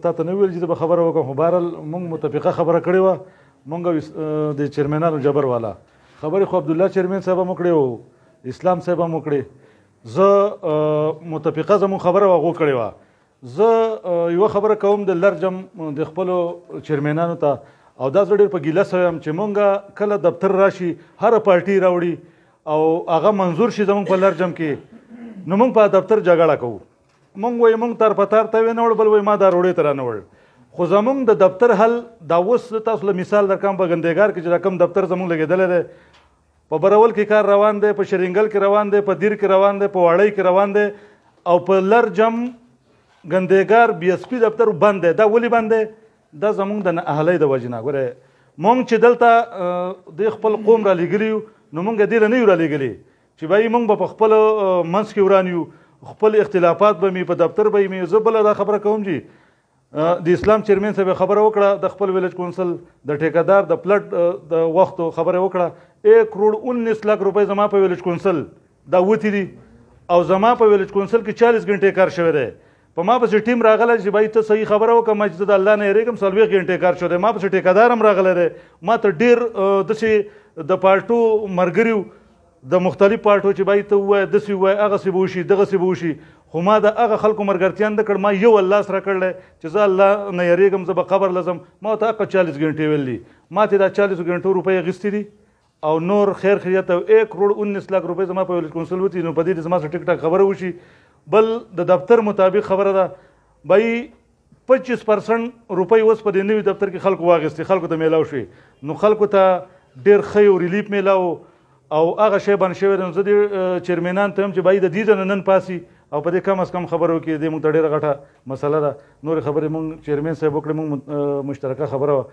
تا ته نه ویل چې زه به خبره وکړم خو بهرحال موږ متفقه خبره کړې وه موږ د چیرمنانو جبر والا خبرې خو عبدالله چیرمن صاحب هم وکړې او اسلام صاحب هم وکړې زه متفقه زموږ خبره هغو کړې وه زه یوه خبره کوم د لرجم د خپلو چیرمنانو ته او دا زه ډېر په ګیله سوی یم چې مونږ کله دفتر راشي هره پارټي راوړي او هغه منظور شي زموږ په لرجم کې نو موږ په دفتر جګړه کوو مونږ وایي مونږ تار په تار ته یې نه وړ بل وایي ما دا روړې ته رانه وړ خو زموږ د دفتر حل دا اوس تاسو له مثال درکوم په ګندهګار کې چې دا کوم دفتر زموږ لګېدلی دی په برول کې کار روان دی په شرینګل کې روان دی په دیر کې روان دی په واړی کې روان دی او په لرجم ګندهګار بي اس پي دفتر بند دی دا ولې بند دی دا زموږ د نااهلۍ د وجې نه ګوره مونږ چې دلته د خپل قوم را لېږلي یو نو مونږ دې له نه یو را لېږلي چې بهیي مونږ به په خپل منځ کې وران یو خپل اختلافات به مې په دفتر به مې زه بله دا خبره کوم چې د اسلام چیرمن صاحب خبره وکړه د خپل ویلج کونسل د ټیکهدار د پلټ د وختو خبره وکړه 1 کروڑ 19 लाख روپۍ زما په ویلج کونسل دا وتې دي او زما په ویلج کونسل کې 40 غنټې کار شوی دی په ما پسې ټیم راغلی چې بهیي ته صحیح خبره وکړه ما چې زه د الله نه یېرېږم 40 غنټې کار شوی دی ما پسې ټیکهدار هم راغلی دی ما ته ډېر داسې د پارټو ملګري د مختلف پارټو چې بهیي ته ووایه داسې ووایه هغسې به وشي دغسې به وشي خو ما د هغه خلکو ملګرتیا نه کړ ما یو الله سره کړلی چې زه الله نه یېرېږم زه به قبر لځم ما ورته حقه 40 غنټې ویل دي ما ته دا 40 غنټو روپۍ اخیستې دي او نور خیر خیریت او 1 کروڑ 19 लाख روپۍ زما په ویلج کونسل وتي نو په دې زما سره ټیک ټاک خبره وشي بل د دفتر مطابق خبره ده بهیي 25% روپۍ اوس په دې نوي دفتر کې خلکو واخیستې خلکو ته میلاو شوي نو خلکو ته ډېر ښه یو ریلیف میلاو او هغه شی بند شوی دی نو زه دې چیرمنان ته یم چې بهیي د دې نه نن پاسي او په دې کم از کم خبرو کې دې موږ ته ډېره غټه مسله ده نورې خبرې موږ چیرمن صاحب وکړې موږ مشترکه خبره وه